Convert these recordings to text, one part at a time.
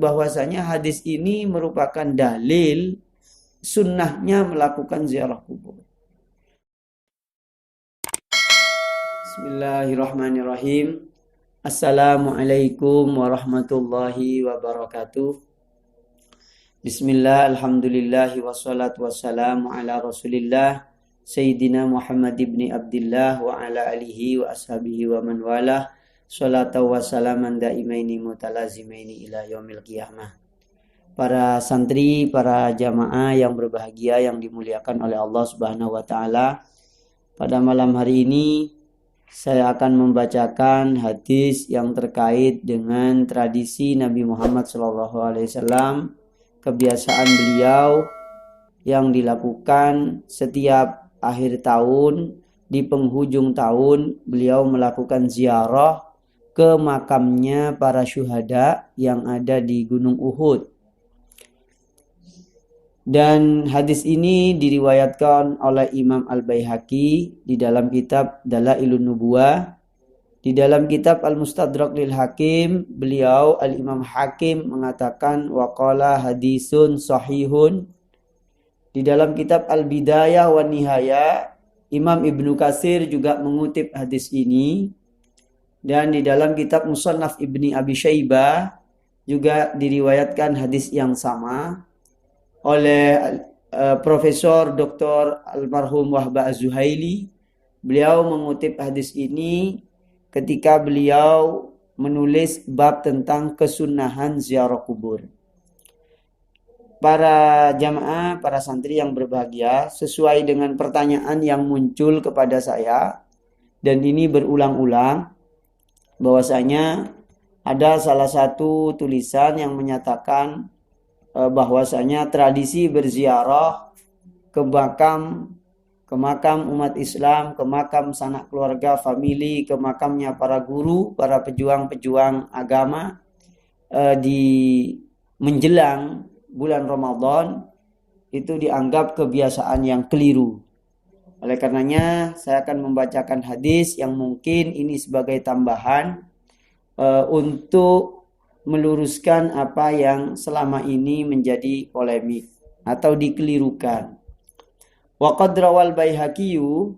bahwasanya hadis ini merupakan dalil sunnahnya melakukan ziarah kubur. Bismillahirrahmanirrahim. Assalamualaikum warahmatullahi wabarakatuh. Bismillah, alhamdulillahi wassalatu wassalamu ala rasulillah Sayyidina Muhammad ibn Abdillah wa ala alihi wa ashabihi wa man walah. Salatu wa salaman daimaini mutalazimaini ila yaumil qiyamah. Para santri, para jamaah yang berbahagia yang dimuliakan oleh Allah Subhanahu wa taala. Pada malam hari ini saya akan membacakan hadis yang terkait dengan tradisi Nabi Muhammad SAW, kebiasaan beliau yang dilakukan setiap akhir tahun. Di penghujung tahun beliau melakukan ziarah ke makamnya para syuhada yang ada di Gunung Uhud. Dan hadis ini diriwayatkan oleh Imam Al-Baihaqi di dalam kitab Dalailun Nubuwah. Di dalam kitab Al-Mustadrak lil Hakim, beliau Al-Imam Hakim mengatakan waqala hadisun sahihun. Di dalam kitab Al-Bidayah wa Nihayah, Imam Ibnu Katsir juga mengutip hadis ini. Dan di dalam kitab Musannaf Ibni Abi Syaibah juga diriwayatkan hadis yang sama oleh Profesor Dr. Almarhum Wahba Az-Zuhaili. Beliau mengutip hadis ini ketika beliau menulis bab tentang kesunahan ziarah kubur. Para jamaah, para santri yang berbahagia, sesuai dengan pertanyaan yang muncul kepada saya, dan ini berulang-ulang, bahwasanya ada salah satu tulisan yang menyatakan bahwasanya tradisi berziarah ke makam umat Islam, ke makam sanak keluarga, famili, ke makamnya para guru, para pejuang-pejuang agama di menjelang bulan Ramadan itu dianggap kebiasaan yang keliru. Oleh karenanya saya akan membacakan hadis yang mungkin ini sebagai tambahan untuk meluruskan apa yang selama ini menjadi polemik atau dikelirukan. Wa qad rawal Baihaqiyyu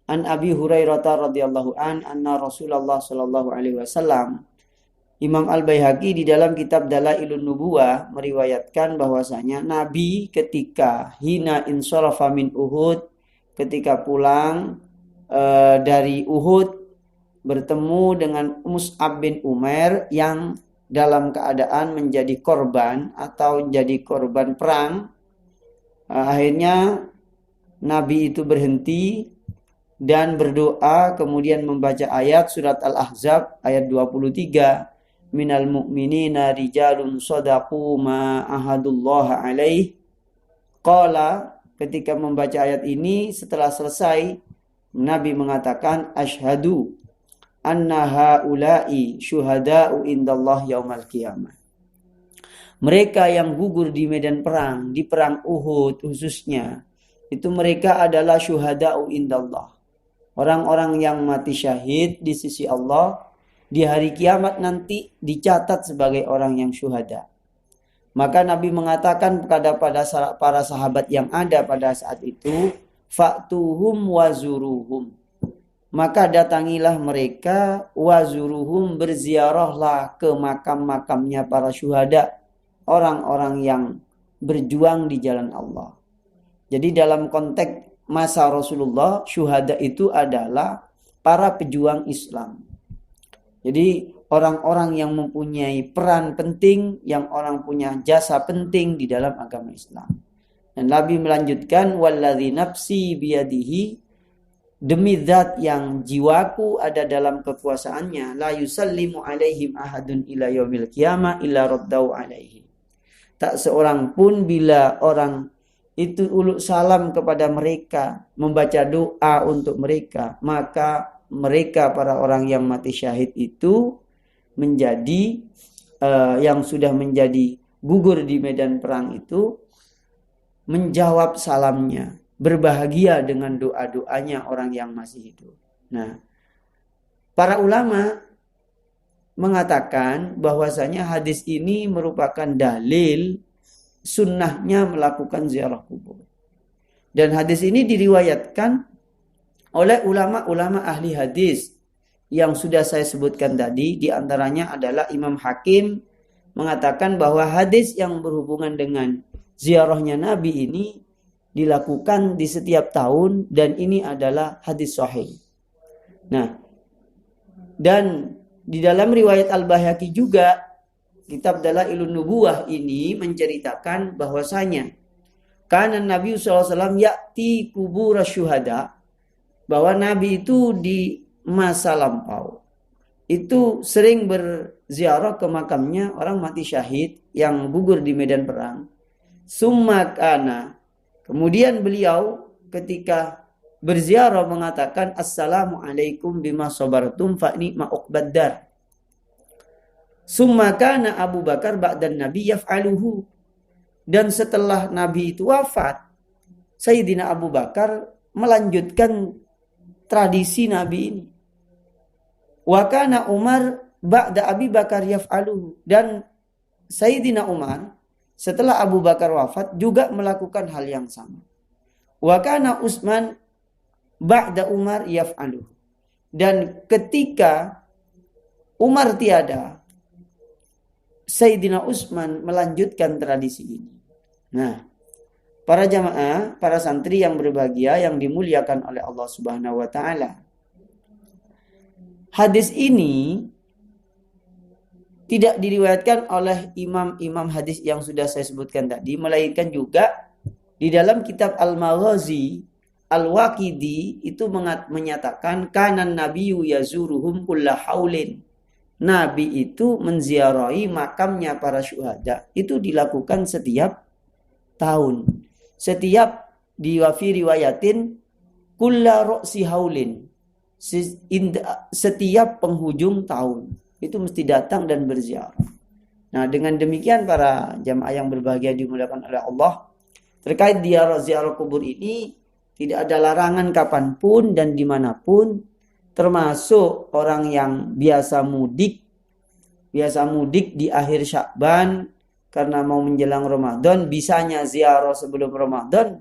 an Abi Hurairah radhiyallahu anna Rasulullah sallallahu alaihi wasallam. Imam Al-Baihaqi di dalam kitab Dalailun Nubuwah meriwayatkan bahwasanya Nabi ketika hina insarafa min Uhud, ketika pulang dari Uhud, bertemu dengan Mus'ab bin Umair yang dalam keadaan menjadi korban atau menjadi korban perang. Akhirnya Nabi itu berhenti dan berdoa, kemudian membaca ayat surat Al-Ahzab ayat 23. Minal mu'minina rijalun sadaqu ma ahadullah alaih. Qala, ketika membaca ayat ini setelah selesai, Nabi mengatakan asyhadu anna haula'i syuhada'u indallah yaumal qiyamah. Mereka yang gugur di medan perang, di perang Uhud khususnya, itu mereka adalah syuhada'u indallah. Orang-orang yang mati syahid di sisi Allah di hari kiamat nanti dicatat sebagai orang yang syuhada. Maka Nabi mengatakan kepada para sahabat yang ada pada saat itu, fa'tuhum wazuruhum. Maka datangilah mereka, wazuruhum, berziarahlah ke makam-makamnya para syuhada, orang-orang yang berjuang di jalan Allah. Jadi dalam konteks masa Rasulullah, syuhada itu adalah para pejuang Islam. Jadi orang-orang yang mempunyai peran penting, yang orang punya jasa penting di dalam agama Islam. Dan Nabi melanjutkan, walladzi nafsi biyadihi, demi zat yang jiwaku ada dalam kekuasaannya, la yusallimu alaihim ahadun ila yaumil qiyamah illa raddau alaihi. Tak seorang pun bila orang itu uluk salam kepada mereka, membaca doa untuk mereka, maka mereka para orang yang mati syahid itu menjadi yang sudah menjadi gugur di medan perang itu menjawab salamnya, berbahagia dengan doa-doanya orang yang masih hidup. Nah, para ulama mengatakan bahwasanya hadis ini merupakan dalil sunnahnya melakukan ziarah kubur. Dan hadis ini diriwayatkan oleh ulama-ulama ahli hadis yang sudah saya sebutkan tadi. Di antaranya adalah Imam Hakim mengatakan bahwa hadis yang berhubungan dengan ziarahnya Nabi ini dilakukan di setiap tahun dan ini adalah hadis sahih. Nah, dan di dalam riwayat Al-Baihaqi juga, kitab Dalailun Nubuwah ini menceritakan bahwasanya karena Nabi SAW ya'ti kubur syuhada, bahwa Nabi itu di masa lampau itu sering berziarah ke makamnya orang mati syahid yang gugur di medan perang. Summa kana, kemudian beliau ketika berziarah mengatakan assalamualaikum bima sabartum fa ni'ma uqbaddar. Summa kana Abu Bakar ba'dan Nabi yaf'aluhu, dan setelah Nabi itu wafat, Sayyidina Abu Bakar melanjutkan tradisi Nabi ini. Wa kana Umar ba'da Abi Bakar yaf'aluhu, dan Sayyidina Umar setelah Abu Bakar wafat juga melakukan hal yang sama. Wa kana Utsman ba'da Umar yaf'aluhu, dan ketika Umar tiada, Sayyidina Utsman melanjutkan tradisi ini. Nah, para jamaah, para santri yang berbahagia yang dimuliakan oleh Allah Subhanahu wa taala. Hadis ini tidak diriwayatkan oleh imam-imam hadis yang sudah saya sebutkan tadi, melainkan juga di dalam kitab Al-Maghazi Al-Waqidi itu menyatakan kanan nabiyyu yazuruhum kulla haulin. Nabi itu menziarahi makamnya para syuhada itu dilakukan setiap tahun. Setiap diwafi riwayatin kulla ru'si haulin. Setiap penghujung tahun itu mesti datang dan berziarah. Nah, dengan demikian para jamaah yang berbahagia dimuliakan oleh Allah, terkait ziarah kubur ini tidak ada larangan kapanpun dan dimanapun, termasuk orang yang biasa mudik di akhir Sya'ban karena mau menjelang Ramadan, bisanya ziarah sebelum Ramadan,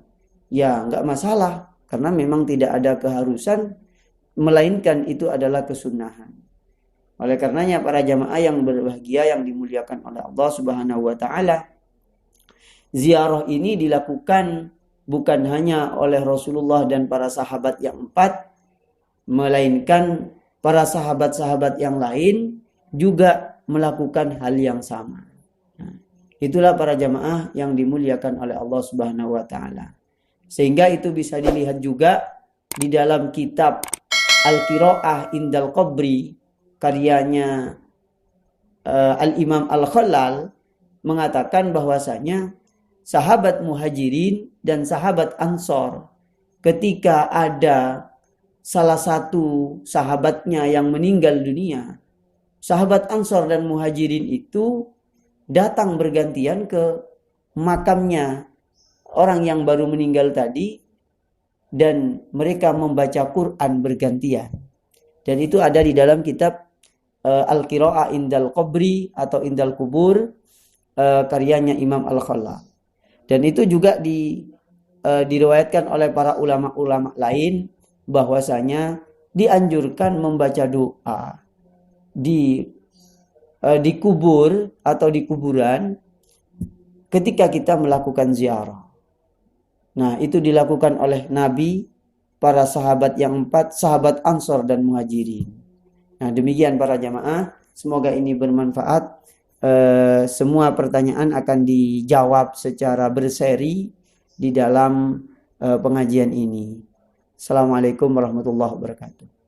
ya nggak masalah, karena memang tidak ada keharusan, melainkan itu adalah kesunahan. Oleh karenanya para jamaah yang berbahagia yang dimuliakan oleh Allah Subhanahu wa taala, ziarah ini dilakukan bukan hanya oleh Rasulullah dan para sahabat yang 4, melainkan para sahabat-sahabat yang lain juga melakukan hal yang sama. Nah, itulah para jamaah yang dimuliakan oleh Allah Subhanahu wa taala. Sehingga itu bisa dilihat juga di dalam kitab Al-Qiraah Indal Qabri karyanya Al-Imam Al-Khalal mengatakan bahwasanya sahabat Muhajirin dan sahabat Ansor ketika ada salah satu sahabatnya yang meninggal dunia, sahabat Ansor dan Muhajirin itu datang bergantian ke makamnya orang yang baru meninggal tadi dan mereka membaca Quran bergantian. Dan itu ada di dalam kitab Al-Qiraah Indal Qabri atau Indal Kubur karyanya Imam Al-Khalal. Dan itu juga diriwayatkan oleh para ulama-ulama lain bahwasanya dianjurkan membaca doa di kubur atau di kuburan ketika kita melakukan ziarah. Nah, itu dilakukan oleh Nabi, para sahabat yang 4, sahabat Ansor dan Muhajirin. Nah, demikian para jamaah, semoga ini bermanfaat. Semua pertanyaan akan dijawab secara berseri di dalam pengajian ini. Assalamualaikum warahmatullahi wabarakatuh.